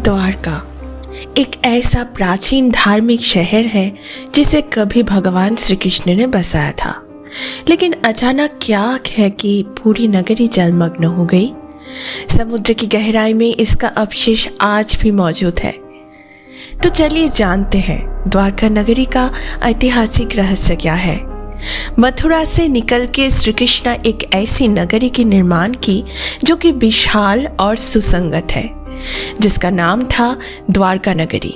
द्वारका एक ऐसा प्राचीन धार्मिक शहर है जिसे कभी भगवान श्री कृष्ण ने बसाया था, लेकिन अचानक क्या है कि पूरी नगरी जलमग्न हो गई। समुद्र की गहराई में इसका अवशेष आज भी मौजूद है। तो चलिए जानते हैं द्वारका नगरी का ऐतिहासिक रहस्य क्या है। मथुरा से निकल के श्री कृष्ण एक ऐसी नगरी की निर्माण की जो कि विशाल और सुसंगत है, जिसका नाम था द्वारका नगरी।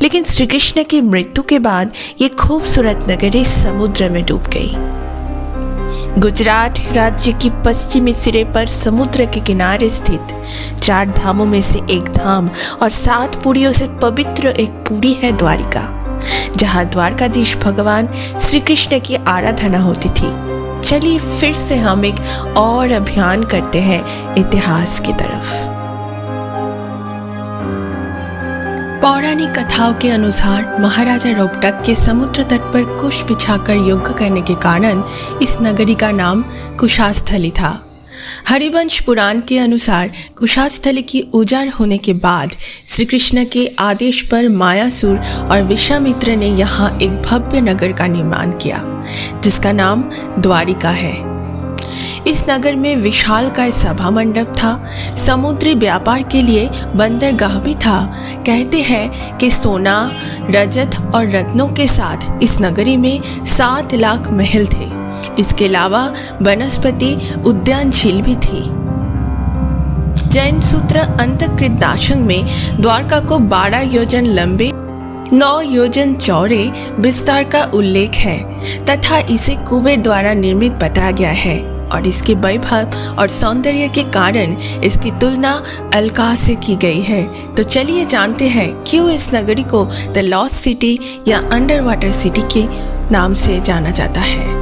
लेकिन श्री कृष्ण की मृत्यु के बाद ये खूबसूरत नगरी समुद्र में डूब गई। गुजरात राज्य की पश्चिमी सिरे पर समुद्र के किनारे स्थित 4 धामों में से एक धाम और 7 पुरियों से पवित्र एक पुरी है द्वारिका, जहाँ द्वारकाधीश भगवान श्री कृष्ण की आराधना होती थी। चलिए फिर से हम एक और अभियान करते हैं इतिहास की तरफ। पौराणिक कथाओं के अनुसार महाराजा रोहतक के समुद्र तट पर कुश बिछाकर युद्ध करने के कारण इस नगरी का नाम कुशास्थली था। हरिवंश पुराण के अनुसार कुशास्थली की उजाड़ होने के बाद श्री कृष्ण के आदेश पर मायासुर और विश्वामित्र ने यहाँ एक भव्य नगर का निर्माण किया, जिसका नाम द्वारिका है। इस नगर में विशाल का सभा मंडप था, समुद्री व्यापार के लिए बंदरगाह भी था। कहते हैं कि सोना, रजत और रत्नों के साथ इस नगरी में 7 लाख महल थे। इसके अलावा वनस्पति उद्यान झील भी थी। जैन सूत्र अंतकृत दाशंग में द्वारका को 12 योजन लंबे 9 योजन चौड़े विस्तार का उल्लेख है तथा इसे कुबेर द्वारा निर्मित बताया गया है और इसके वैभव और सौंदर्य के कारण इसकी तुलना अलका से की गई है। तो चलिए जानते हैं क्यों इस नगरी को द लॉस्ट सिटी या अंडर वाटर सिटी के नाम से जाना जाता है।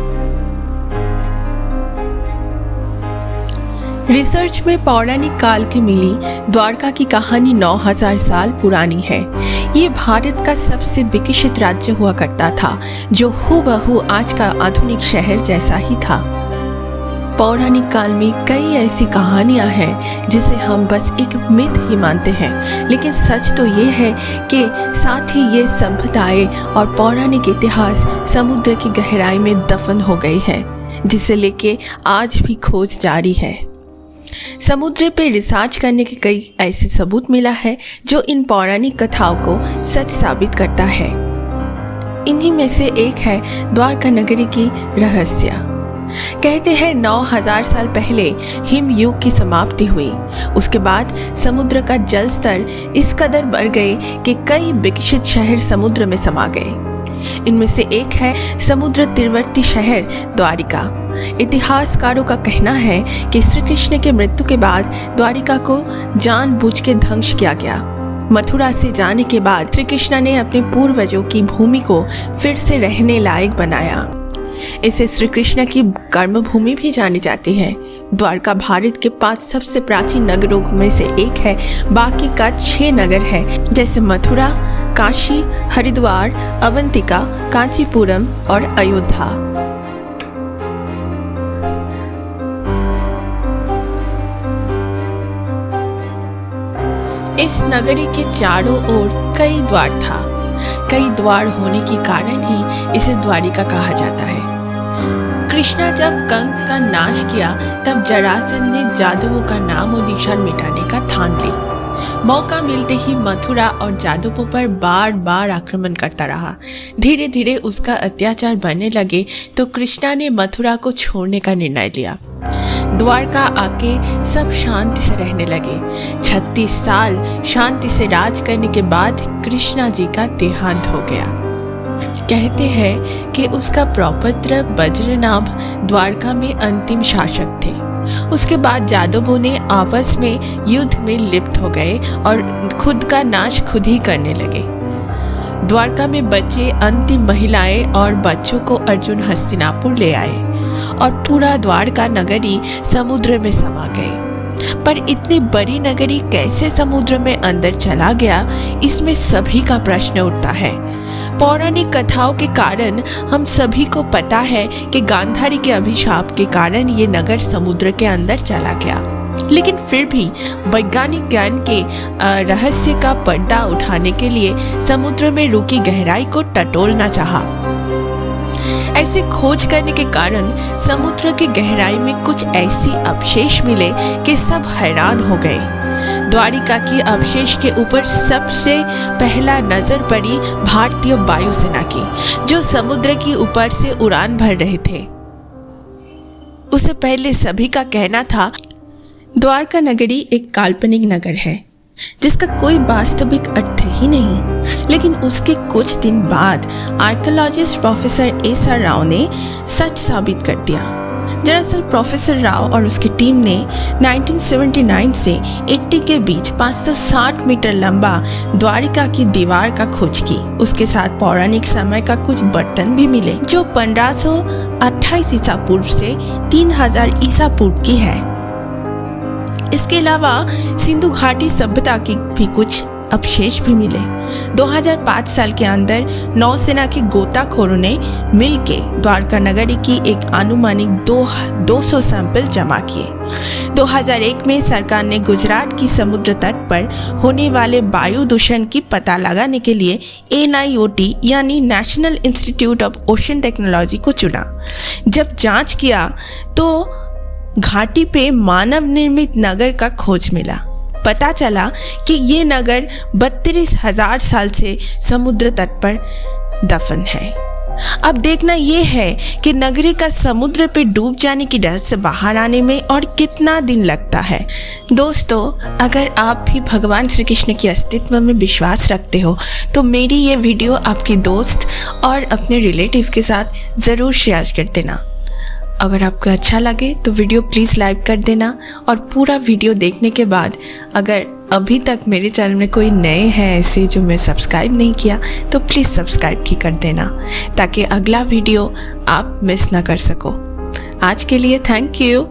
रिसर्च में पौराणिक काल की मिली द्वारका की कहानी 9000 साल पुरानी है। ये भारत का सबसे विकसित राज्य हुआ करता था, जो हूबहू आज का आधुनिक शहर जैसा ही था। पौराणिक काल में कई ऐसी कहानियां हैं जिसे हम बस एक मिथ ही मानते हैं, लेकिन सच तो ये है कि साथ ही ये सभ्यताएं और पौराणिक इतिहास समुद्र की गहराई में दफन हो गई है, जिसे लेके आज भी खोज जारी है। समुद्र पे रिसर्च करने के कई ऐसे सबूत मिला है जो इन पौराणिक कथाओं को सच साबित करता है। इन्हीं में से एक है द्वारका नगरी की रहस्य। कहते हैं 9000 साल पहले हिम युग की समाप्ति हुई। उसके बाद समुद्र का जल स्तर इस कदर बढ़ गए कि कई विकसित शहर समुद्र में समा गए। इनमें से एक है समुद्र तीरवर्ती शहर द्वारिका। इतिहासकारों का कहना है कि श्री कृष्ण के मृत्यु के बाद द्वारिका को जानबूझ के ध्वंस किया गया। मथुरा से जाने के बाद श्री कृष्ण ने अपने पूर्वजों की भूमि को फिर से रहने लायक बनाया। इसे श्री कृष्ण की कर्मभूमि भी जानी जाती है। द्वारका भारत के 5 सबसे प्राचीन नगरों में से एक है। बाकी का 6 नगर है, जैसे मथुरा, काशी, हरिद्वार, अवंतिका, कांचीपुरम और अयोध्या। इस नगरी के चारों ओर कई द्वार था। कई द्वार होने के कारण ही इसे द्वारिका कहा जाता है। कृष्णा जब कंस का नाश किया तब जरासंध ने जादवों का नाम और निशान मिटाने का ठान ली। मौका मिलते ही मथुरा और जादवों पर बार बार आक्रमण करता रहा। धीरे धीरे उसका अत्याचार बढ़ने लगे तो कृष्णा ने मथुरा को छोड़ने का निर्णय लिया। द्वारका आके सब शांति से रहने लगे। 36 साल शांति से राज करने के बाद कृष्णा जी का देहांत हो गया। कहते हैं कि उसका प्रपौत्र वज्रनाभ द्वारका में अंतिम शासक थे। उसके बाद जादवों ने आपस में युद्ध में लिप्त हो गए और खुद का नाश खुद ही करने लगे। द्वारका में बचे अंतिम महिलाएं और बच्चों को अर्जुन हस्तिनापुर ले आए और पूरा द्वारका नगरी समुद्र में समा गई। पर इतनी बड़ी नगरी कैसे समुद्र में अंदर चला गया, इसमें सभी का प्रश्न उठता है। पौराणिक कथाओं के कारण हम सभी को पता है कि गांधारी के अभिशाप के कारण ये नगर समुद्र के अंदर चला गया। लेकिन फिर भी वैज्ञानिक ज्ञान के रहस्य का पर्दा उठाने के लिए समुद्र में रुकी गहराई को टटोलना चाहा। ऐसे खोज करने के कारण समुद्र की गहराई में कुछ ऐसी अवशेष मिले कि सब हैरान हो गए। द्वारिका के अवशेष के ऊपर सबसे पहला नजर पड़ी भारतीय वायुसेना की, जो समुद्र के ऊपर से उड़ान भर रहे थे। उससे पहले सभी का कहना था द्वारका नगरी एक काल्पनिक नगर है जिसका कोई वास्तविक अर्थ ही नहीं। लेकिन उसके कुछ दिन बाद आर्कियोलॉजिस्ट प्रोफेसर एस.आर. राव ने सच साबित कर दिया। दरअसल प्रोफेसर राव और उसकी टीम ने 1979 से 80 के बीच 560 मीटर लंबा द्वारिका की दीवार का खोज की। उसके साथ पौराणिक समय का कुछ बर्तन भी मिले जो 1528 ईसा पूर्व से 3000 ईसा पूर्व की है। इसके अलावा सिंधु घाटी सभ्यता की भी कुछ अवशेष भी मिले। 2005 साल के अंदर नौसेना के गोताखोरों ने मिलकर द्वारका नगरी की एक अनुमानिक 200 सैंपल जमा किए। 2001 में सरकार ने गुजरात की समुद्र तट पर होने वाले वायु दूषण की पता लगाने के लिए NIOT यानी national institute of ocean technology को चुना। जब जांच किया तो घाटी पे मानव निर्मित नगर का खोज मिला। पता चला कि ये नगर 32,000 साल से समुद्र तट पर दफन है। अब देखना ये है कि नगरी का समुद्र पे डूब जाने की डर से बाहर आने में और कितना दिन लगता है। दोस्तों, अगर आप भी भगवान श्री कृष्ण के अस्तित्व में विश्वास रखते हो तो मेरी ये वीडियो आपके दोस्त और अपने रिलेटिव के साथ ज़रूर शेयर कर देना। अगर आपको अच्छा लगे तो वीडियो प्लीज़ लाइक कर देना, और पूरा वीडियो देखने के बाद अगर अभी तक मेरे चैनल में कोई नए हैं ऐसे जो मैं सब्सक्राइब नहीं किया तो प्लीज़ सब्सक्राइब भी कर देना ताकि अगला वीडियो आप मिस ना कर सको। आज के लिए थैंक यू।